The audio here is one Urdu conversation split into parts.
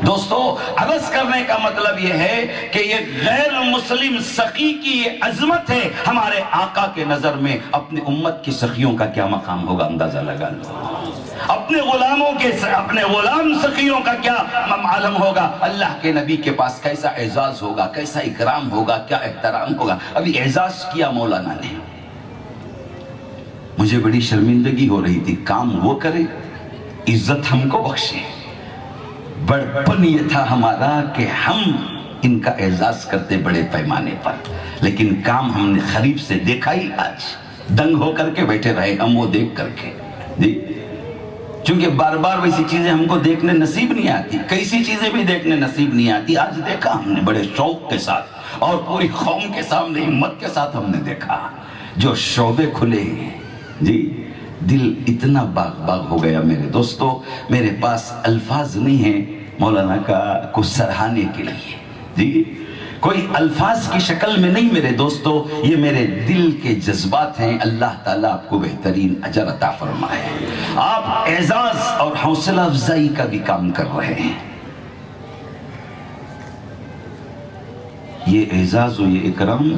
دوستو عبث کرنے کا مطلب یہ ہے کہ یہ غیر مسلم سخی کی یہ عظمت ہے. ہمارے آقا کے نظر میں اپنے امت کی سخیوں کا کیا مقام ہوگا اندازہ لگا لو. اپنے غلاموں کے اپنے غلام سخیوں کا کیا عالم ہوگا. اللہ کے نبی کے پاس کیسا اعزاز ہوگا, کیسا اکرام ہوگا, کیا احترام ہوگا. ابھی اعزاز کیا مولانا نے. مجھے بڑی شرمندگی ہو رہی تھی. کام وہ کرے, عزت ہم کو بخشے. بڑپن یہ تھا ہمارا کہ ہم ان کا اعزاز کرتے بڑے پیمانے پر, لیکن کام ہم نے خریف سے دیکھا ہی. آج دنگ ہو کر کے بیٹھے رہے ہم وہ دیکھ کر کے. جی چونکہ بار بار ویسی چیزیں ہم کو دیکھنے نصیب نہیں آتی, کیسی چیزیں بھی دیکھنے نصیب نہیں آتی. آج دیکھا ہم نے بڑے شوق کے ساتھ اور پوری قوم کے سامنے ہمت کے ساتھ ہم نے دیکھا جو شعبے کھلے ہیں. جی دل اتنا باغ باغ ہو گیا میرے دوستو, میرے پاس الفاظ نہیں ہیں مولانا کا کو سراہنے کے لیے. جی کوئی الفاظ کی شکل میں نہیں میرے دوستو, یہ میرے دل کے جذبات ہیں. اللہ تعالیٰ آپ کو بہترین اجر عطا فرمائے. آپ اعزاز اور حوصلہ افزائی کا بھی کام کر رہے ہیں. یہ اعزاز و یہ اکرام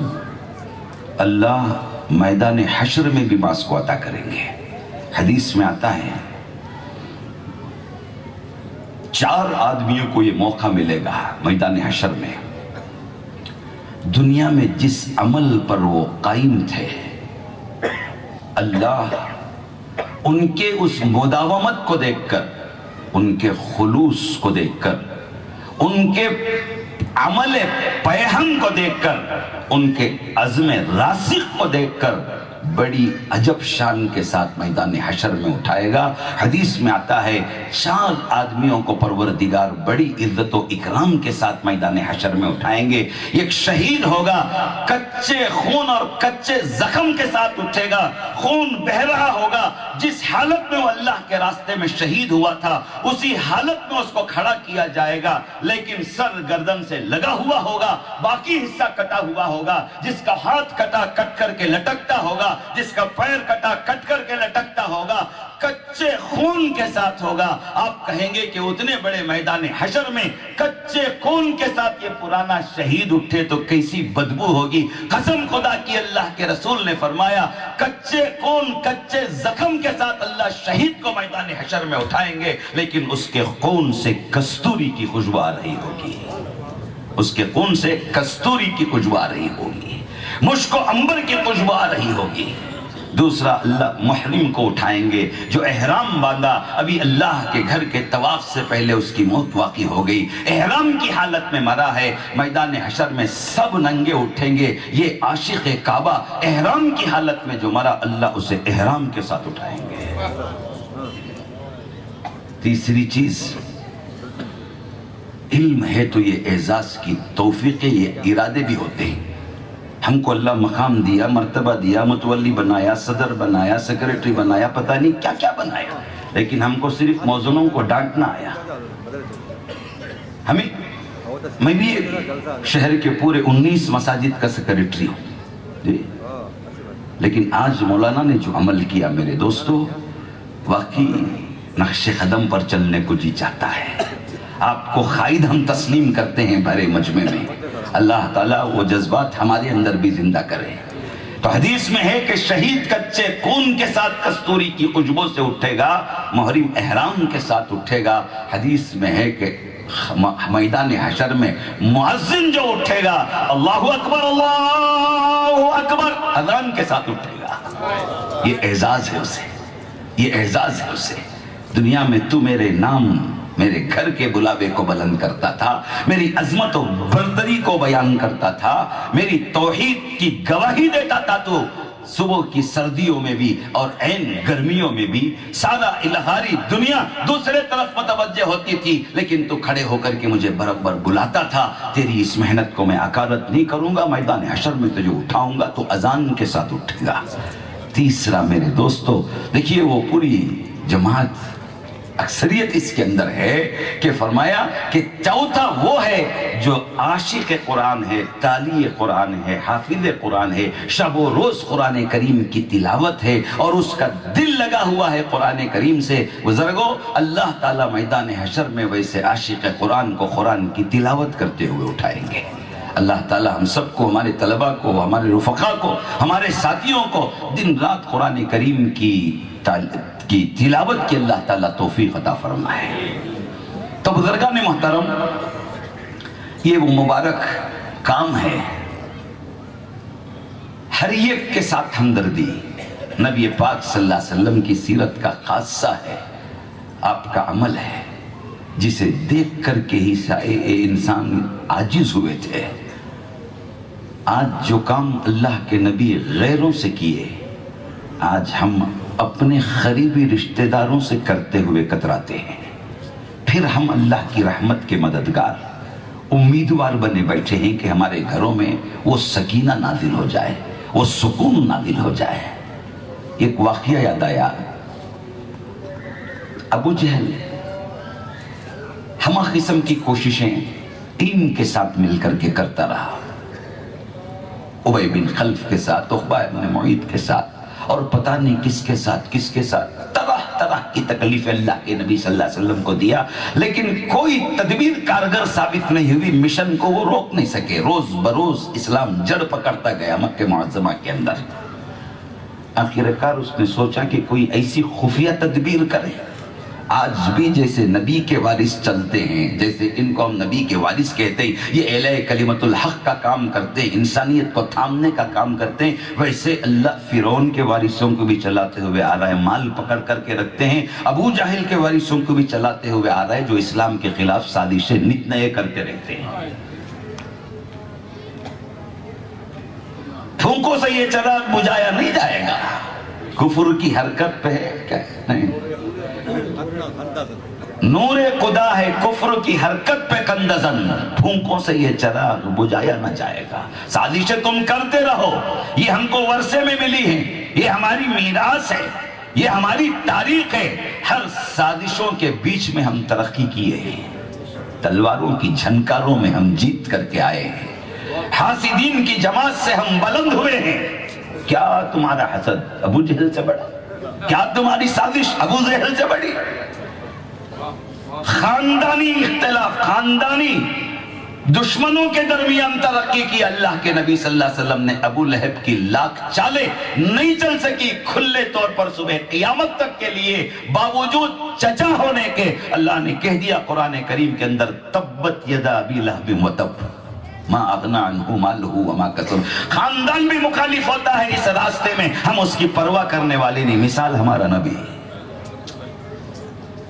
اللہ میدان حشر میں بھی باس کو عطا کریں گے. حدیث میں آتا ہے 4 آدمیوں کو یہ موقع ملے گا میدان حشر میں. دنیا میں جس عمل پر وہ قائم تھے, اللہ ان کے اس مداومت کو دیکھ کر, ان کے خلوص کو دیکھ کر, ان کے عمل پیہم کو دیکھ کر, ان کے عزم راسخ کو دیکھ کر بڑی عجب شان کے ساتھ میدان حشر میں اٹھائے گا. حدیث میں آتا ہے 4 آدمیوں کو پروردگار بڑی عزت و اکرام کے ساتھ میدان حشر میں اٹھائیں گے. ایک شہید ہوگا, کچے خون اور کچے زخم کے ساتھ اٹھے گا, خون بہ رہا ہوگا. جس حالت میں وہ اللہ کے راستے میں شہید ہوا تھا اسی حالت میں اس کو کھڑا کیا جائے گا, لیکن سر گردن سے لگا ہوا ہوگا, باقی حصہ کٹا ہوا ہوگا. جس کا ہاتھ کٹا کٹ کر کے لٹکتا ہوگا, جس کا پیر کٹا کٹ کر کے لٹکتا ہوگا, کچے خون کے ساتھ ہوگا. آپ کہیں گے کہ اتنے بڑے میدان حشر میں کچے خون کے ساتھ یہ پرانا شہید اٹھے تو کیسی بدبو ہوگی. قسم خدا کی اللہ کے رسول نے فرمایا کچے خون کچے زخم کے ساتھ اللہ شہید کو میدان حشر میں اٹھائیں گے, لیکن اس کے خون سے کستوری کی خوشبو آ رہی ہوگی. اس کے خون سے کستوری کی خوشبو آ رہی ہوگی, مشک و عنبر کی خوشبو آ رہی ہوگی. دوسرا اللہ محرم کو اٹھائیں گے جو احرام باندھا, ابھی اللہ کے گھر کے طواف سے پہلے اس کی موت واقع ہو گئی, احرام کی حالت میں مرا ہے. میدان حشر میں سب ننگے اٹھیں گے. یہ عاشق کعبہ احرام کی حالت میں جو مرا, اللہ اسے احرام کے ساتھ اٹھائیں گے. تیسری چیز علم ہے تو یہ اعزاز کی توفیق, یہ ارادے بھی ہوتے ہیں. ہم کو اللہ مقام دیا, مرتبہ دیا, متولی بنایا, صدر بنایا, سیکریٹری بنایا, پتہ نہیں کیا کیا بنایا, لیکن ہم کو صرف موزنوں کو ڈانٹنا آیا. میں بھی شہر کے پورے 19 مساجد کا سیکریٹری ہوں جی, لیکن آج مولانا نے جو عمل کیا میرے دوستو, واقعی نقش قدم پر چلنے کو جی چاہتا ہے. آپ کو قائد ہم تسلیم کرتے ہیں بھرے مجمع میں. اللہ تعالیٰ وہ جذبات ہمارے اندر بھی زندہ کرے. تو حدیث میں ہے کہ شہید کچے خون کے ساتھ کستوری کی خوشبو سے اٹھے گا, محرم احرام کے ساتھ اٹھے گا. حدیث میں ہے کہ میدان حشر میں مؤذن جو اٹھے گا, اللہ اکبر اللہ اکبر اذان کے ساتھ اٹھے گا. یہ اعزاز ہے اسے, یہ اعزاز ہے اسے. دنیا میں تو میرے نام میرے گھر کے بلاوے کو بلند کرتا تھا, میری عظمت و برتری کو بیان کرتا تھا, میری توحید کی گواہی دیتا تھا. تو صبح کی سردیوں میں بھی اور عین گرمیوں میں بھی سادہ الہاری دنیا دوسرے طرف متوجہ ہوتی تھی, لیکن تو کھڑے ہو کر کے مجھے برابر بلاتا تھا. تیری اس محنت کو میں عقارت نہیں کروں گا, میدان حشر میں تجھے اٹھاؤں گا تو اذان کے ساتھ اٹھے گا. تیسرا میرے دوستو دیکھیے, وہ پوری جماعت اکثریت اس کے اندر ہے کہ فرمایا کہ چوتھا وہ ہے جو عاشق قرآن ہے، تالی قرآن ہے، حافظ قرآن ہے، شب و روز قرآن کریم کی تلاوت ہے اور اس کا دل لگا ہوا ہے قرآن کریم سے۔ بزرگوں، اللہ تعالیٰ میدان حشر میں ویسے عاشق قرآن کو قرآن کی تلاوت کرتے ہوئے اٹھائیں گے۔ اللہ تعالیٰ ہم سب کو، ہمارے طلباء کو، ہمارے رفقا کو، ہمارے ساتھیوں کو دن رات قرآن کریم کی تلاوت کی اللہ تعالیٰ توفیق عطا فرمائے۔ تو بزرگان محترم، یہ وہ مبارک کام ہے، ہر ایک کے ساتھ ہمدردی نبی پاک صلی اللہ علیہ وسلم کی سیرت کا خاصہ ہے، آپ کا عمل ہے، جسے دیکھ کر کے ہی انسان عاجز ہوئے تھے۔ آج جو کام اللہ کے نبی غیروں سے کیے، آج ہم اپنے قریبی رشتہ داروں سے کرتے ہوئے کتراتے ہیں۔ پھر ہم اللہ کی رحمت کے مددگار، امیدوار بنے بیٹھے ہیں کہ ہمارے گھروں میں وہ سکینہ نازل ہو جائے، وہ سکون نازل ہو جائے۔ ایک واقعہ یاد آیا، ابو جہل ہمہ قسم کی کوششیں ٹیم کے ساتھ مل کر کے کرتا رہا، ابی بن خلف کے ساتھ، عقبہ بن معیط کے ساتھ، اور پتہ نہیں کس کے ساتھ طرح طرح کی تکلیف اللہ کے نبی صلی اللہ علیہ وسلم کو دیا، لیکن کوئی تدبیر کارگر ثابت نہیں ہوئی، مشن کو وہ روک نہیں سکے۔ روز بروز اسلام جڑ پکڑتا گیا مکہ معظمہ کے اندر۔ آخر کار اس نے سوچا کہ کوئی ایسی خفیہ تدبیر کرے۔ آج بھی جیسے نبی کے وارث چلتے ہیں، جیسے ان کو ہم نبی کے وارث کہتے ہیں، یہ اعلاء کلمت الحق کا کام کرتے ہیں، انسانیت کو تھامنے کا کام کرتے ہیں، ویسے اللہ فرعون کے وارثوں کو بھی چلاتے ہوئے آ رہا ہے، مال پکڑ کر کے رکھتے ہیں۔ ابو جہل کے وارثوں کو بھی چلاتے ہوئے آ رہا ہے، جو اسلام کے خلاف سازشیں نت نئے کرتے رہتے ہیں۔ پھونکوں سے یہ چراغ بجھایا نہیں جائے گا، کفر کی حرکت پہ ہے کیا نہیں، نور خدا ہے کفر کی حرکت پہ کندزن، پھونکوں سے یہ چراغ بجھایا نہ جائے گا۔ سازشیں تم کرتے رہو، یہ ہم کو ورثے میں ملی ہیں، یہ ہماری میراث ہے، یہ ہماری تاریخ ہے۔ ہر سازشوں کے بیچ میں ہم ترقی کیے ہیں، تلواروں کی جھنکاروں میں ہم جیت کر کے آئے ہیں، حاسدین کی جماعت سے ہم بلند ہوئے ہیں۔ کیا تمہارا حسد ابو جہل سے بڑا؟ کیا تمہاری سازش ابو جہل سے بڑی؟ خاندانی اختلاف، خاندانی دشمنوں کے درمیان ترقی کی اللہ کے نبی صلی اللہ علیہ وسلم نے۔ ابو لہب کی لاکھ چالیں نہیں چل سکی، کھلے طور پر صبح قیامت تک کے لیے باوجود چچا ہونے کے اللہ نے کہہ دیا قرآن کریم کے اندر، تبت یدا ابی لہب وتب ما اغنی عنہ مالہ وما کسب۔ خاندان بھی مخالف ہوتا ہے اس راستے میں، ہم اس کی پرواہ کرنے والے نہیں۔ مثال ہمارا نبی،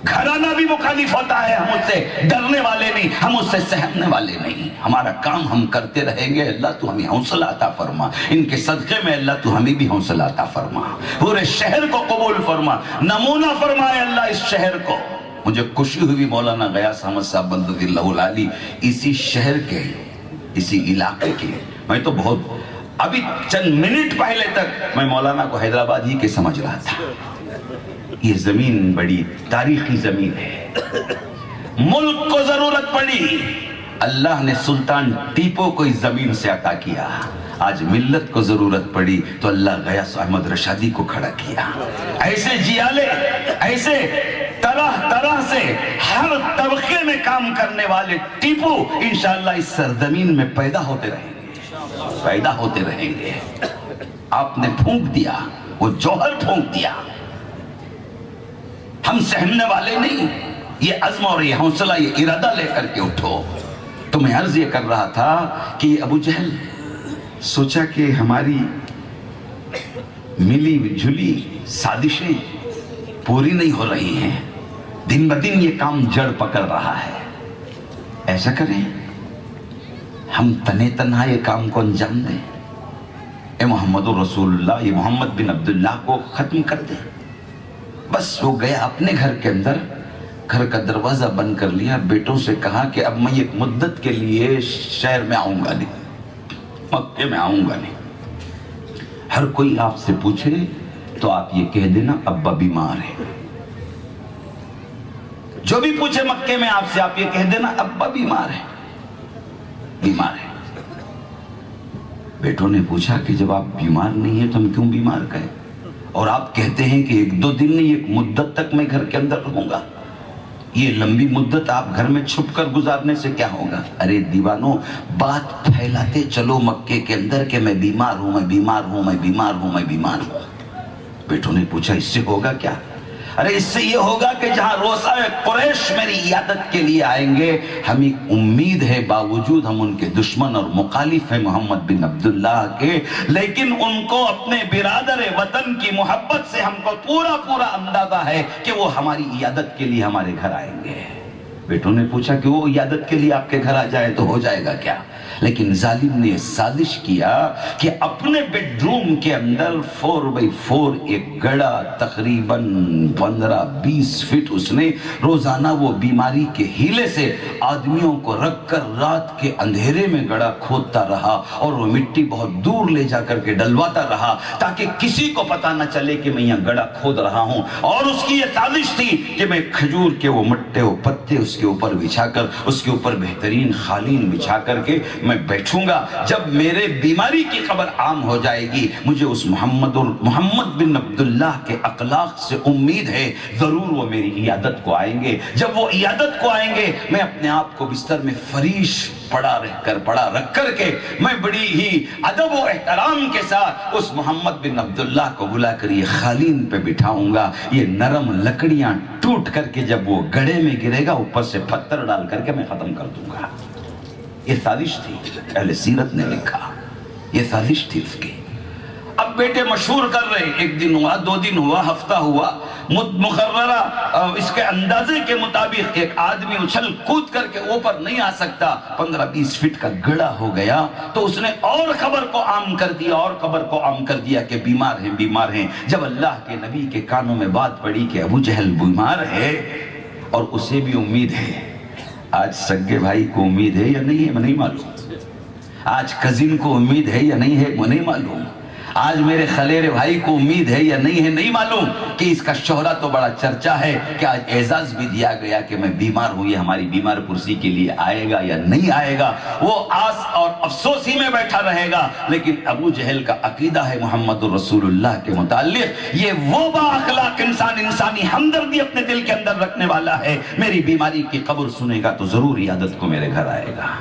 گھرانہ بھی مخالف ہوتا ہے، ہم اس سے ڈرنے والے نہیں، ہم اس سے سہمنے والے نہیں۔ ہمارا کام ہم کرتے رہیں گے، اللہ تو ہمیں حوصلہ عطا فرما، ان کے صدقے میں اللہ تو ہمیں بھی حوصلہ عطا فرما، پورے شہر کو قبول فرما، نمونہ فرمائے اللہ اس شہر کو۔ مجھے خوشی ہوئی مولانا غیاث احمد صاحب بلد اللہ العالی اسی شہر کے، اسی علاقے کے، میں تو بہت ابھی چند منٹ پہلے تک میں مولانا کو حیدرآباد ہی کے سمجھ رہا تھا۔ یہ زمین بڑی تاریخی زمین ہے، ملک کو ضرورت پڑی، اللہ نے سلطان ٹیپو کو اس زمین سے عطا کیا۔ آج ملت کو ضرورت پڑی تو اللہ غیاث احمد رشادی کو کھڑا کیا۔ ایسے جیالے، ایسے طرح طرح سے ہر طبقے میں کام کرنے والے ٹیپو انشاءاللہ اس سرزمین میں پیدا ہوتے رہیں گے، پیدا ہوتے رہیں گے۔ آپ نے پھونک دیا، وہ جوہر پھونک دیا، ہم سہمنے والے نہیں۔ یہ عزم اور یہ حوصلہ، یہ ارادہ لے کر کے اٹھو۔ تو میں عرض یہ کر رہا تھا کہ ابو جہل سوچا کہ ہماری ملی جھلی سازشیں پوری نہیں ہو رہی ہیں، دن بدن یہ کام جڑ پکڑ رہا ہے، ایسا کریں ہم تنے تنہا یہ کام کو انجام دیں، اے محمد رسول اللہ، یہ محمد بن عبداللہ کو ختم کر دیں۔ بس وہ گیا اپنے گھر کے اندر، گھر کا دروازہ بند کر لیا، بیٹوں سے کہا کہ اب میں ایک مدت کے لیے شہر میں آؤں گا نہیں، مکے میں آؤں گا نہیں۔ ہر کوئی آپ سے پوچھے تو آپ یہ کہہ دینا ابا بیمار ہے، جو بھی پوچھے مکے میں آپ سے، آپ یہ کہہ دینا ابا بیمار ہے، بیمار ہے۔ بیٹوں نے پوچھا کہ جب آپ بیمار نہیں ہیں تو ہم کیوں بیمار کہیں؟ اور آپ کہتے ہیں کہ 1-2 دن نہیں، ایک مدت تک میں گھر کے اندر رہوں گا، یہ لمبی مدت آپ گھر میں چھپ کر گزارنے سے کیا ہوگا؟ ارے دیوانوں، بات پھیلاتے چلو مکے کے اندر کہ میں بیمار ہوں، میں بیمار ہوں، میں بیمار ہوں، میں بیمار ہوں۔ بیٹوں نے پوچھا اس سے ہوگا کیا؟ ارے اس سے یہ ہوگا کہ جہاں روسا قریش میری عیادت کے لیے آئیں گے، ہمیں امید ہے باوجود ہم ان کے دشمن اور مخالف ہیں محمد بن عبداللہ کے، لیکن ان کو اپنے برادر وطن کی محبت سے ہم کو پورا اندازہ ہے کہ وہ ہماری عیادت کے لیے ہمارے گھر آئیں گے۔ بیٹوں نے پوچھا کہ وہ عیادت کے لیے آپ کے گھر آ جائے تو ہو جائے گا کیا؟ لیکن ظالم نے سازش کیا کہ اپنے بیڈ روم کے اندر 4x4 ایک گڑا تقریباً 15-20 فٹ اس نے روزانہ وہ بیماری کے ہیلے سے آدمیوں کو رکھ کر رات کے اندھیرے میں گڑا کھودتا رہا، اور وہ مٹی بہت دور لے جا کر کے ڈلواتا رہا تاکہ کسی کو پتا نہ چلے کہ میں یہاں گڑا کھود رہا ہوں۔ اور اس کی یہ سازش تھی کہ میں کھجور کے وہ مٹے و پتے اس کے اوپر بچھا کر، اس کے اوپر بہترین قالین بچھا کر کے میں بیٹھوں گا، جب میرے بیماری کی خبر عام ہو جائے گی مجھے اس محمد بن عبداللہ کے اخلاق سے امید ہے ضرور وہ میری عیادت کو آئیں گے۔ جب وہ عیادت کو آئیں گے میں اپنے آپ کو بستر میں فریش پڑا رکھ کر کے میں بڑی ہی ادب و احترام کے ساتھ اس محمد بن عبداللہ کو بلا کر یہ قالین پہ بٹھاؤں گا، یہ نرم لکڑیاں ٹوٹ کر کے جب وہ گڑھے میں گرے گا اوپر سے پتھر ڈال کر کے میں ختم کر دوں گا۔ یہ سازش تھی، اہل سیرت نے لکھا یہ سازش تھی اس کی۔ اب بیٹے مشہور کر رہے، 1 دن ہوا، 2 دن ہوا، ہفتہ ہوا، مقررہ اس کے اندازے کے مطابق ایک آدمی اچھل کود کر کے اوپر نہیں آ سکتا، 15-20 فٹ کا گڑا ہو گیا تو اس نے اور خبر کو عام کر دیا، اور خبر کو عام کر دیا کہ بیمار ہیں۔ جب اللہ کے نبی کے کانوں میں بات پڑی کہ ابو جہل بیمار ہے اور اسے بھی امید ہے، آج سگے بھائی کو امید ہے یا نہیں ہے میں نہیں معلوم، آج کزن کو امید ہے یا نہیں ہے وہ نہیں معلوم، آج میرے خلیر بھائی کو امید ہے یا نہیں ہے نہیں معلوم، کہ اس کا شہرہ تو بڑا چرچا ہے کہ آج اعزاز بھی دیا گیا کہ میں بیمار ہوں، یہ ہماری بیمار پرسی کے لیے آئے گا یا نہیں آئے گا، وہ آس اور افسوسی میں بیٹھا رہے گا۔ لیکن ابو جہل کا عقیدہ ہے محمد رسول اللہ کے متعلق، یہ وہ با اخلاق انسان، انسانی ہمدردی اپنے دل کے اندر رکھنے والا ہے، میری بیماری کی خبر سنے گا تو ضرور عیادت کو میرے گھر آئے گا۔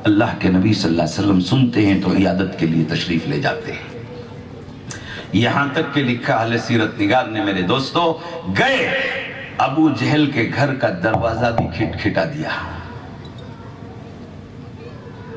اللہ کے نبی صلی اللہ علیہ وسلم سنتے ہیں تو عیادت کے لیے تشریف لے جاتے ہیں۔ یہاں تک کہ لکھا اہل سیرت نگار نے میرے دوستو، گئے ابو جہل کے گھر کا دروازہ بھی کھٹکھٹا دیا،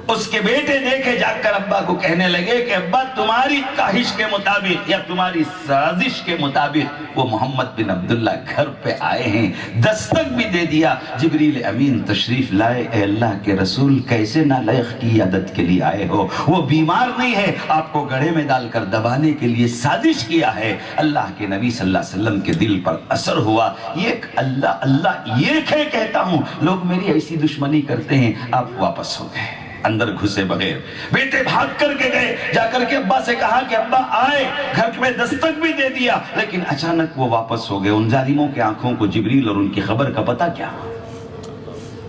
اس کے بیٹے دیکھے جا کر ابا کو کہنے لگے کہ ابا تمہاری خواہش کے مطابق یا تمہاری سازش کے مطابق وہ محمد بن عبداللہ گھر پہ آئے ہیں، دستک بھی دے دیا، جبریل امین تشریف لائے، اے اللہ کے رسول کیسے نالائق کی عیادت کے لیے آئے ہو، وہ بیمار نہیں ہے، آپ کو گڑھے میں ڈال کر دبانے کے لیے سازش کیا ہے۔ اللہ کے نبی صلی اللہ علیہ وسلم کے دل پر اثر ہوا، یہ اللہ یہ کہتا ہوں، لوگ میری ایسی دشمنی کرتے ہیں، آپ واپس ہو گئے اندر گھسے بغیر۔ بیٹے بھاگ کر کے گئے، جا کر کے ابا سے کہا کہ ابا آئے، گھر میں دستک بھی دے دیا، لیکن اچانک وہ واپس ہو گئے۔ ان ظالموں کے آنکھوں کو جبریل اور ان کی خبر کا پتہ کیا،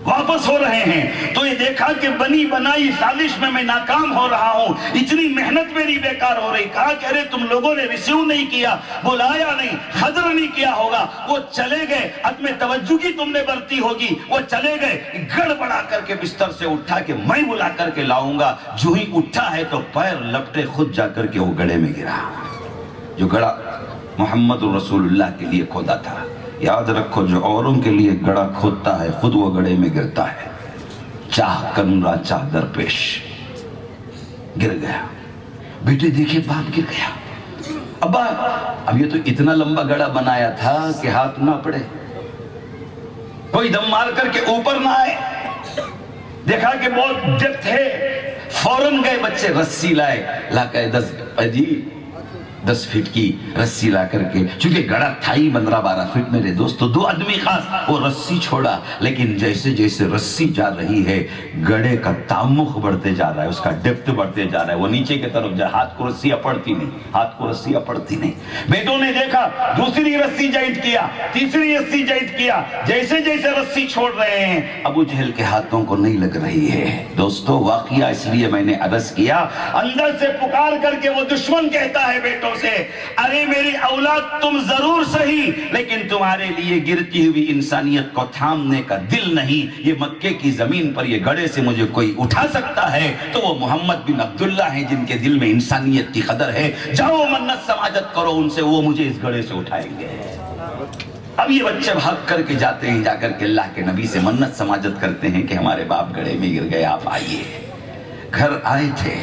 واپس ہو رہے ہیں تو یہ دیکھا کہ بنی بنائی سازش میں ناکام ہو رہا ہوں، اتنی محنت میری بیکار ہو رہی۔ کہا کہ ارے تم لوگوں نے ریسیو نہیں کیا، بلایا نہیں، خضر نہیں کیا ہوگا، وہ چلے گئے، عدم توجہ کی تم نے برتی ہوگی، وہ چلے گئے، گڑبڑا کر کے بستر سے اٹھا کہ میں بلا کر کے لاؤں گا، جو ہی اٹھا ہے تو پیر لپٹے خود جا کر کے وہ گڑھے میں گرا، جو گڑھا محمد رسول اللہ کے لیے کھودا تھا۔ یاد رکھو جو اوروں کے لیے گڑھا کھودتا ہے خود وہ گڑھے میں گرتا ہے، چاہ کنرا چاہ درپیش، گر گیا۔ بیٹے دیکھے باپ گر گیا، ابا اب یہ تو اتنا لمبا گڑھا بنایا تھا کہ ہاتھ نہ پڑے، کوئی دم مار کر کے اوپر نہ آئے، دیکھا کہ بہت ڈیپتھ ہے، فوراً گئے بچے رسی لائے، لا کے 10 جی 10 فٹ کی رسی لا کر کے، چونکہ گڑا تھا ہی 15-12 فٹ میرے دوستو، 2 آدمی خاص، وہ رسی چھوڑا، لیکن جیسے جیسے رسی جا رہی ہے گڑے کا تعمق بڑھتے جا رہا ہے، اس کا ڈیپتھ بڑھتے جا رہا ہے، وہ نیچے کی طرف جا، ہاتھ کو رسی اپڑتی نہیں، بیٹوں نے دیکھا، دوسری رسی جائنٹ کیا، تیسری رسی جائنٹ کیا، جیسے جیسے رسی چھوڑ رہے ہیں ابو جہل کے ہاتھوں کو نہیں لگ رہی ہے۔ دوستو واقعہ اس لیے میں نے عرض کیا، اندر سے پکار کر کے وہ دشمن کہتا ہے بیٹوں سے، ارے میری اولاد تم ضرور صحیح، لیکن تمہارے لیے گرتی ہوئی انسانیت کو تھامنے کا دل نہیں، یہ مکے کی زمین پر یہ گڑے سے مجھے کوئی اٹھا سکتا ہے تو وہ محمد بن عبداللہ ہیں جن کے دل میں انسانیت کی قدر ہے، جاؤ منت سماجت کرو ان سے، وہ مجھے اس گڑے سے اٹھائیں گے۔ اب یہ بچے بھاگ کر کے جاتے ہیں، جا کر کے اللہ کے نبی سے منت سماجت کرتے ہیں کہ ہمارے باپ گڑے میں گر گئے، آپ آئیے۔ گھر آئے تھے،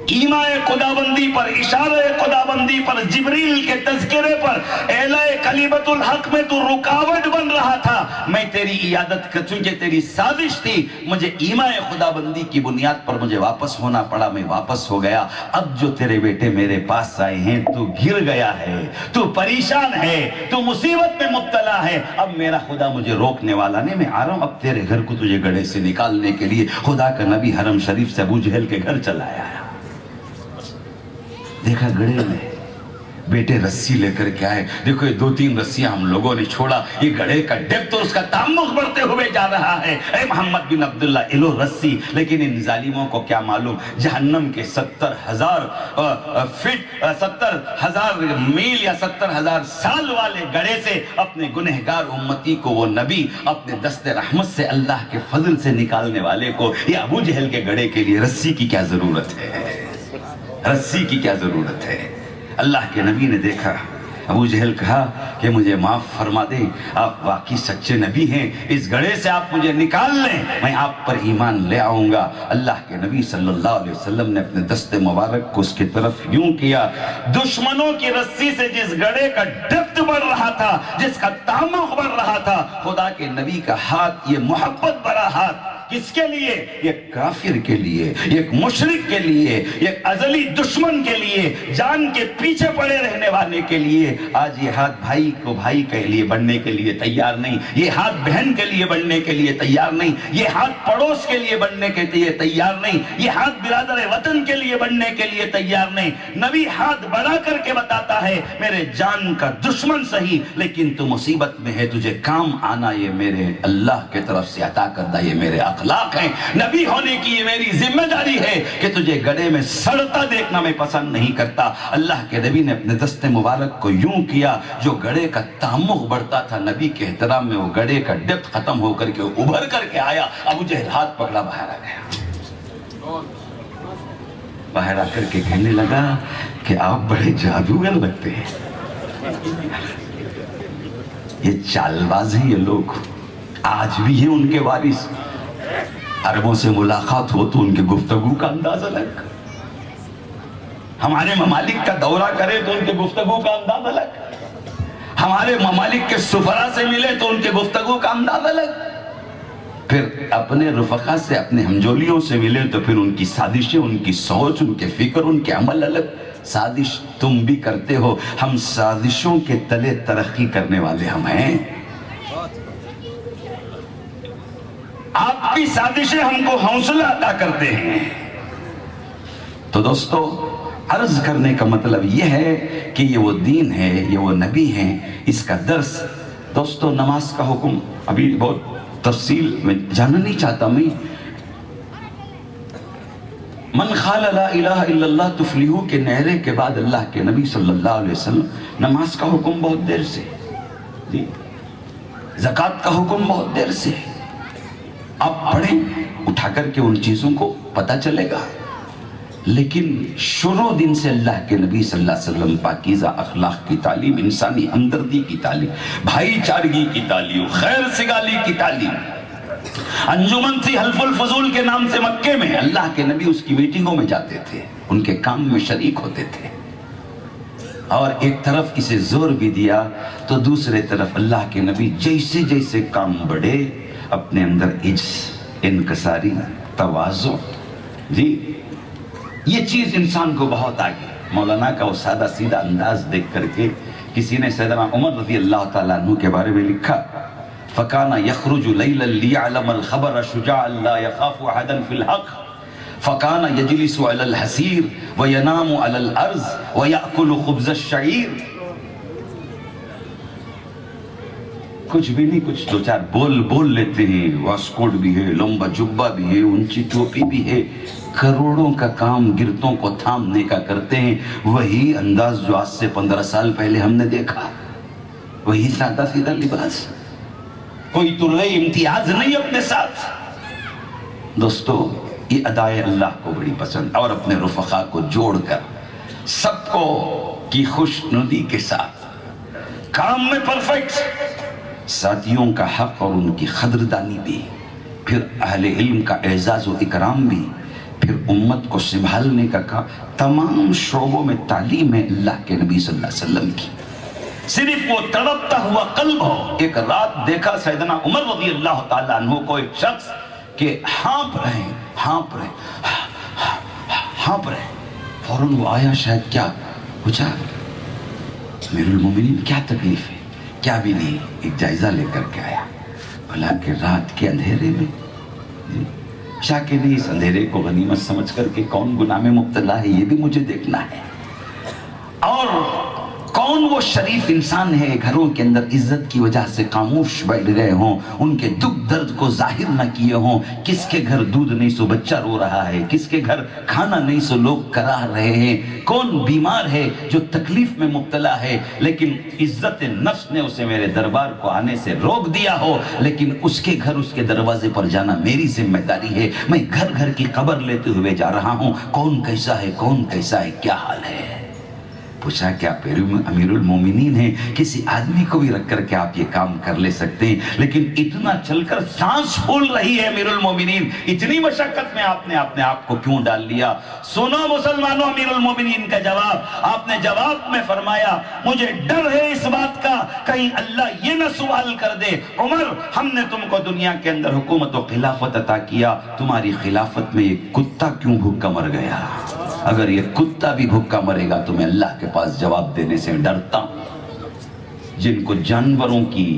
ایماء خداوندی پر، اشارہ خداوندی پر، جبریل کے تذکرے پر، اعلی کلمت الحق میں تو رکاوٹ بن رہا تھا، میں تیری عیادت کر، چونکہ تیری سازش تھی، مجھے ایماء خداوندی کی بنیاد پر مجھے واپس ہونا پڑا، میں واپس ہو گیا۔ اب جو تیرے بیٹے میرے پاس آئے ہیں، تو گر گیا ہے، تو پریشان ہے، تو مصیبت میں مبتلا ہے، اب میرا خدا مجھے روکنے والا نہیں، میں آ رہا ہوں اب تیرے گھر کو تجھے گڑھے سے نکالنے کے لیے۔ خدا کا نبی حرم شریف سے ابو جہل کے گھر چلا آیا، دیکھا گڑھے میں بیٹے رسی لے کر کے آئے، دیکھو یہ 2-3 رسیاں ہم لوگوں نے چھوڑا، یہ گڑھے کا ڈیپتھ اور اس کا تعمق بڑھتے ہوئے جا رہا ہے، اے محمد بن عبداللہ الو رسی۔ لیکن ان ظالموں کو کیا معلوم، جہنم کے 70,000 فٹ 70,000 میل یا 70,000 سال والے گڑھے سے اپنے گنہگار امتی کو وہ نبی اپنے دست رحمت سے اللہ کے فضل سے نکالنے والے کو، یہ ابو جہل کے گڑھے کے لیے رسی کی کیا ضرورت ہے، رسی کی کیا ضرورت ہے۔ اللہ کے نبی نے دیکھا، ابو جہل کہا کہ مجھے معاف فرما دیں، آپ واقعی سچے نبی ہیں، اس گڑھے سے آپ مجھے نکال لیں، میں آپ پر ایمان لے آؤں گا۔ اللہ کے نبی صلی اللہ علیہ وسلم نے اپنے دست مبارک کو اس کی طرف یوں کیا، دشمنوں کی رسی سے جس گڑھے کا ڈیپتھ بڑھ رہا تھا، جس کا تعمق بڑھ رہا تھا، خدا کے نبی کا ہاتھ، یہ محبت بڑا ہاتھ کس کے لیے؟ ایک کافر کے لیے، ایک مشرک کے لیے، ایک ازلی دشمن کے لیے، جان کے پیچھے پڑے رہنے والے کے لیے۔ آج یہ ہاتھ بھائی کو بھائی کے لیے بڑھنے کے لیے تیار نہیں، یہ ہاتھ بہن کے لیے بڑھنے کے لیے تیار نہیں، یہ ہاتھ پڑوس کے لیے بڑھنے کے لیے تیار نہیں، یہ ہاتھ برادر وطن کے لیے بڑھنے کے لیے تیار نہیں۔ نبی ہاتھ بڑھا کر کے بتاتا ہے، میرے جان کا دشمن صحیح، لیکن تو مصیبت میں ہے، تجھے کام آنا یہ میرے اللہ کے طرف سے عطا کردہ یہ میرے اخلاق ہیں، نبی ہونے کی یہ میری ذمہ داری ہے کہ تجھے گڑھے میں سڑتا دیکھنا میں پسند نہیں کرتا۔ اللہ کے نبی نے اپنے دست مبارک کو یوں کیا، جو گڑھے کا تعمق بڑھتا تھا نبی کے احترام میں، وہ گڑھے کا ڈیپتھ ختم ہو کر کے ابھر کر کے آیا۔ ابو جہل ہاتھ پکڑا باہر آ گیا، باہر آ کر کے کہنے لگا کہ آپ بڑے جادوگر لگتے ہیں، یہ چال باز ہیں، یہ لوگ آج بھی ہیں ان کے وارث، عربوں سے ملاقات ہو تو ان کے گفتگو کا انداز الگ، ہمارے ممالک کا دورہ کرے تو ان کے گفتگو کا انداز الگ، ہمارے ممالک کے سفراء سے ملے تو ان کے گفتگو کا انداز الگ، پھر اپنے رفقا سے، اپنے ہمجولیوں سے ملے تو پھر ان کی سازشیں، ان کی سوچ، ان کے فکر، ان کے عمل الگ۔ سازش تم بھی کرتے ہو، ہم سازشوں کے تلے ترقی کرنے والے ہم ہیں، آپ کی سازشیں ہم کو حوصلہ عطا کرتے ہیں۔ تو دوستو عرض کرنے کا مطلب یہ ہے کہ یہ وہ دین ہے، یہ وہ نبی ہیں، اس کا درس۔ دوستو نماز کا حکم ابھی بہت تفصیل میں جاننا نہیں چاہتا میں، من قال لا الہ الا اللہ تفلحو کے نعرے کے بعد اللہ کے نبی صلی اللہ علیہ وسلم نماز کا حکم بہت دیر سے، زکوٰۃ کا حکم بہت دیر سے، آپ پڑھیں اٹھا کر کے ان چیزوں کو پتہ چلے گا، لیکن شروع دن سے اللہ کے نبی صلی اللہ علیہ وسلم پاکیزہ اخلاق کی تعلیم، انسانی ہمدردی کی تعلیم، بھائی چارگی کی تعلیم، خیر سگالی کی تعلیم۔ انجمن تھی حلف الفضول کے نام سے مکے میں، اللہ کے نبی اس کی میٹنگوں میں جاتے تھے، ان کے کام میں شریک ہوتے تھے، اور ایک طرف اسے زور بھی دیا تو دوسرے طرف اللہ کے نبی جیسے جیسے کام بڑھے اپنے اندر عجز، انکساری، تواضع، جی یہ چیز انسان کو بہت آگے مولانا کا وہ سادہ سیدھا انداز دیکھ کر کے کسی نے سیدنا عمر رضی اللہ تعالیٰ عنہ کے بارے میں لکھا فَكَانَ يَخْرُجُ لَيْلًا لِيَعْلَمَ الْخَبَرَ شُجَاعًا لَا يَخَافُ أَحَدًا فِي الْحَقِّ فَكَانَ يَجْلِسُ عَلَى الْحَسِيرِ وَيَنَامُ عَلَى الْأَرْضِ وَيَأْكُلُ خُبْزَ الشَّعِيرِ. کچھ بھی نہیں، کچھ دو چار بول لیتے ہیں، واسکوٹ بھی ہے، لمبا جبہ بھی ہے، اونچی ٹوپی بھی ہے، کروڑوں کا کام گرتوں کو تھامنے کا کرتے ہیں. وہی انداز جو آج سے 15 سال پہلے ہم نے دیکھا، وہی سادہ سیدھا لباس، کوئی ترے امتیاز نہیں اپنے ساتھ. دوستو یہ ادائے اللہ کو بڑی پسند، اور اپنے رفقا کو جوڑ کر سب کو کی خوش ندی کے ساتھ کام میں پرفیکٹ، ساتھیوں کا حق اور ان کی قدردانی بھی، پھر اہل علم کا اعزاز و اکرام بھی، پھر امت کو سنبھالنے کا کام، تمام شعبوں میں تعلیم ہے اللہ کے نبی صلی اللہ علیہ وسلم کی. صرف وہ تڑپتا ہوا قلب ہو. ایک رات دیکھا سیدنا عمر رضی اللہ تعالیٰ عنہ کو ایک شخص کہ ہانپ رہے. فوراً وہ آیا، شاید کیا پوچھا امیر المومنین کیا تکلیف ہے؟ کیا بھی نہیں، ایک جائزہ لے کر کے آیا. بھلا کہ رات کے اندھیرے میں شاہ کے نہیں، اس اندھیرے کو غنیمت سمجھ کر کے کون گناہ میں مبتلا ہے یہ بھی مجھے دیکھنا ہے، اور کون وہ شریف انسان ہے گھروں کے اندر عزت کی وجہ سے خاموش بیٹھ گئے ہوں، ان کے دکھ درد کو ظاہر نہ کیے ہوں. کس کے گھر دودھ نہیں سو بچہ رو رہا ہے، کس کے گھر کھانا نہیں سو لوگ کراہ رہے ہیں، کون بیمار ہے جو تکلیف میں مبتلا ہے، لیکن عزت نفس نے اسے میرے دربار کو آنے سے روک دیا ہو، لیکن اس کے گھر اس کے دروازے پر جانا میری ذمہ داری ہے. میں گھر گھر کی خبر لیتے ہوئے جا رہا ہوں، کون کیسا ہے، کیا حال ہے. پوچھا کیا امیر المومنین ہیں، کسی آدمی کو بھی رکھ کر کے آپ یہ کام کر لے سکتے ہیں، لیکن اتنا چل کر سانس پھول رہی ہے امیر المومنین، اتنی مشقت میں آپ نے اپنے آپ کو کیوں ڈال لیا؟ سنو مسلمانوں امیر المومنین کا جواب. آپ نے جواب میں فرمایا مجھے ڈر ہے اس بات کا کہیں اللہ یہ نہ سوال کر دے، عمر ہم نے تم کو دنیا کے اندر حکومت و خلافت عطا کیا، تمہاری خلافت میں ایک کتا کیوں بھوکا مر گیا؟ اگر یہ کتا بھی بھوکا مرے گا تو میں اللہ کے پاس جواب دینے سے ڈرتا ہوں. جن کو جانوروں کی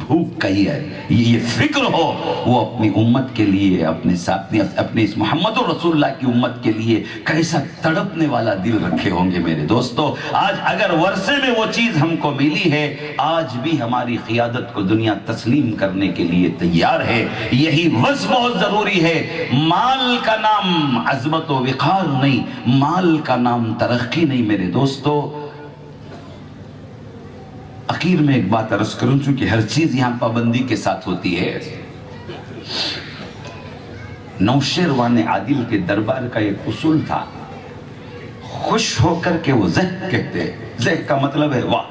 بھوک کہی ہے، یہ فکر ہو، وہ اپنی امت کے لیے، اپنے ساتھ اپنے اس محمد رسول اللہ کی امت کے لیے کیسا تڑپنے والا دل رکھے ہوں گے میرے دوستو. آج اگر ورثے میں وہ چیز ہم کو ملی ہے، آج بھی ہماری قیادت کو دنیا تسلیم کرنے کے لیے تیار ہے. یہی وصف بہت ضروری ہے. مال کا نام عظمت و وقار نہیں، مال کا نام ترقی نہیں میرے دوستو. اخیر میں ایک بات عرض کروں، چونکہ ہر چیز یہاں پابندی کے ساتھ ہوتی ہے. نوشیروان عادل کے دربار کا ایک اصول تھا، خوش ہو کر کے وہ زہ کہتے. زہ کا مطلب ہے واہ،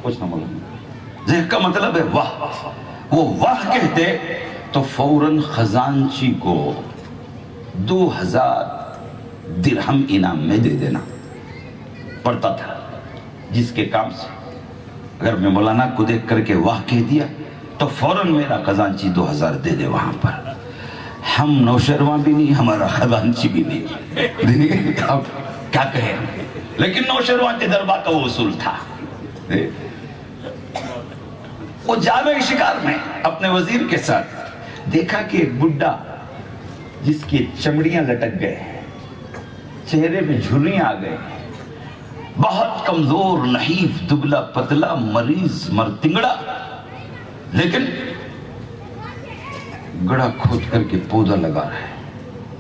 کچھ نہ معلوم، زہ کا مطلب ہے واہ. وہ واہ کہتے تو فوراً خزانچی کو 2000 درہم انعام میں دے دینا پڑتا تھا. جس کے کام سے اگر میں مولانا کو دیکھ کر کے واہ کہہ دیا تو فوراً میرا خزانچی 2000 دے دے وہاں پر. ہم نوشیروان بھی نہیں، ہمارا خزانچی بھی نہیں، اب کیا کہیں. لیکن نوشیروان کے دربار کا وہ اصول تھا. وہ جا رہے شکار میں اپنے وزیر کے ساتھ، دیکھا کہ ایک بڈھا جس کی چمڑیاں لٹک گئے، چہرے میں جھریاں آ گئے، بہت کمزور، نحیف، دبلا پتلا، مریض، مرتنگڑا، لیکن گڑا کھود کر کے پودا لگا رہا ہے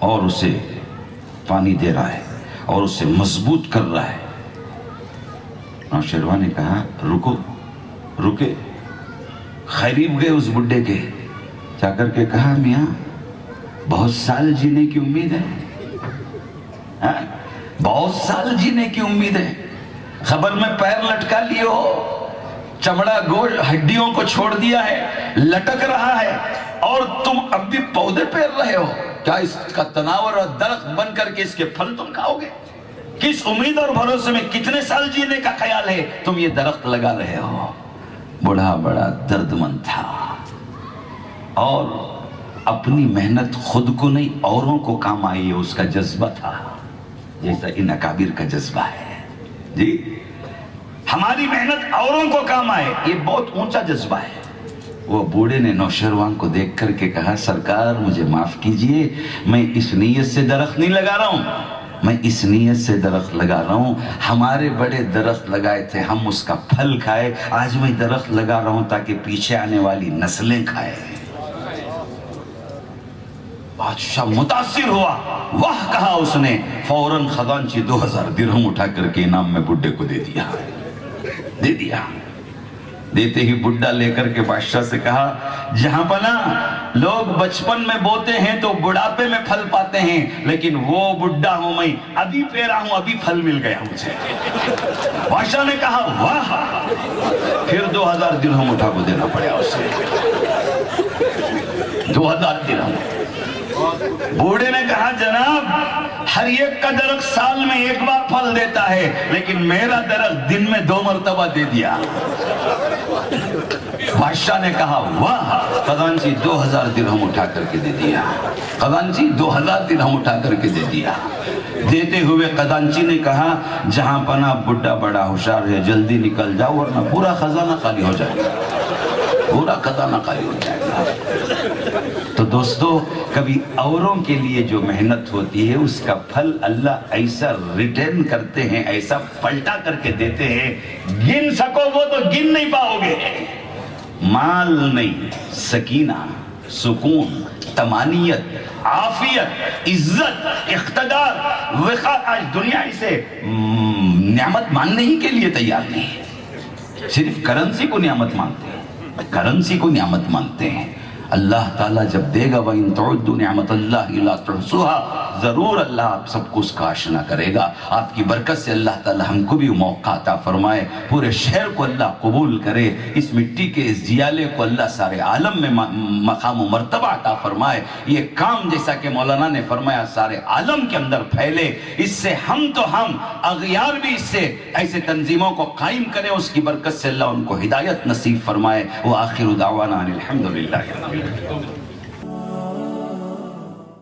اور اسے پانی دے رہا ہے اور اسے مضبوط کر رہا ہے. نوشیروان نے کہا رکے. قریب گئے اس بڈھے کے، جا کر کے کہا میاں بہت سال جینے کی امید ہے، بہت سال جینے کی امید ہے. خبر میں پیر لٹکا لیے ہو، چمڑا گوشت ہڈیوں کو چھوڑ دیا ہے، لٹک رہا ہے، اور تم اب بھی پودے پیر رہے ہو. کیا اس کا تناور اور درخت بن کر کے اس کے پھل تم کھاؤ گے؟ کس امید اور بھروسے میں کتنے سال جینے کا خیال ہے تم یہ درخت لگا رہے ہو؟ بڑھا بڑا درد مند تھا، اور اپنی محنت خود کو نہیں اوروں کو کام آئی ہے اس کا جذبہ تھا. جیسا ان اکابر کا جذبہ ہے. جی ہماری محنت اوروں کو کام آئے، یہ بہت اونچا جذبہ ہے. وہ بوڑھے نے نوشیروان کو دیکھ کر کے کہا سرکار مجھے معاف کیجئے، میں اس نیت سے درخت نہیں لگا رہا ہوں، میں اس نیت سے درخت لگا رہا ہوں ہمارے بڑے درخت لگائے تھے ہم اس کا پھل کھائے، آج میں درخت لگا رہا ہوں تاکہ پیچھے آنے والی نسلیں کھائے. بادشاہ متاثر ہوا، واہ کہا اس نے، فوراً خزانچی 2000 درہم اٹھا کر کے انعام میں بڈھے کو دے دیا. دیتے ہی بڈھا لے کر کے بادشاہ سے کہا جہاں پناہ لوگ بچپن میں بوتے ہیں تو بڑھاپے میں پھل پاتے ہیں، لیکن وہ بڈھا ہوں میں، ابھی پیرا ہوں ابھی پھل مل گیا مجھے. بادشاہ نے کہا واہ، پھر 2000 درہم اٹھا کو دینا پڑا اسے. 2000 درہم. بوڑھے نے کہا جناب ہر ایک کا درخت سال میں ایک بار پھل دیتا ہے، لیکن میرا درخت دن میں 2 مرتبہ دے دیا. بادشاہ نے کہا واہ، خزانچی 2000 درہم اٹھا کر کے دے دیا. خزانچی 2000 درہم اٹھا کر کے دے دیا. دیتے ہوئے خزانچی نے کہا جہاں پناہ بڈھا بڑا ہوشیار ہے، جلدی نکل جاؤ ورنہ پورا خزانہ خالی ہو جائے گا، پورا خزانہ خالی ہو جائے گا. تو دوستو کبھی اوروں کے لیے جو محنت ہوتی ہے اس کا پھل اللہ ایسا ریٹرن کرتے ہیں، ایسا پلٹا کر کے دیتے ہیں، گن سکو وہ تو گن نہیں پاؤ گے. مال نہیں، سکینہ، سکون، طمانینت، عافیت، عزت، اقتدار، وقار. آج دنیا اسے نعمت ماننے ہی کے لیے تیار نہیں ہے، صرف کرنسی کو نعمت مانتے ہیں، کرنسی کو نعمت مانتے ہیں. اللہ تعالیٰ جب دے گا وَإِن تَعُدُّ نِعْمَةَ اللَّهِ لَا تُحْصُوهَا، ضرور اللہ آپ سب کو اس کا آشنا کرے گا. آپ کی برکت سے اللہ تعالیٰ ہم کو بھی موقع عطا فرمائے، پورے شہر کو اللہ قبول کرے، اس مٹی کے اس جیالے کو اللہ سارے عالم میں مقام و مرتبہ عطا فرمائے. یہ کام جیسا کہ مولانا نے فرمایا سارے عالم کے اندر پھیلے، اس سے ہم تو ہم اغیار بھی اس سے ایسے تنظیموں کو قائم کریں، اس کی برکت سے اللہ ان کو ہدایت نصیب فرمائے. وآخر دعوانا الحمدللہ.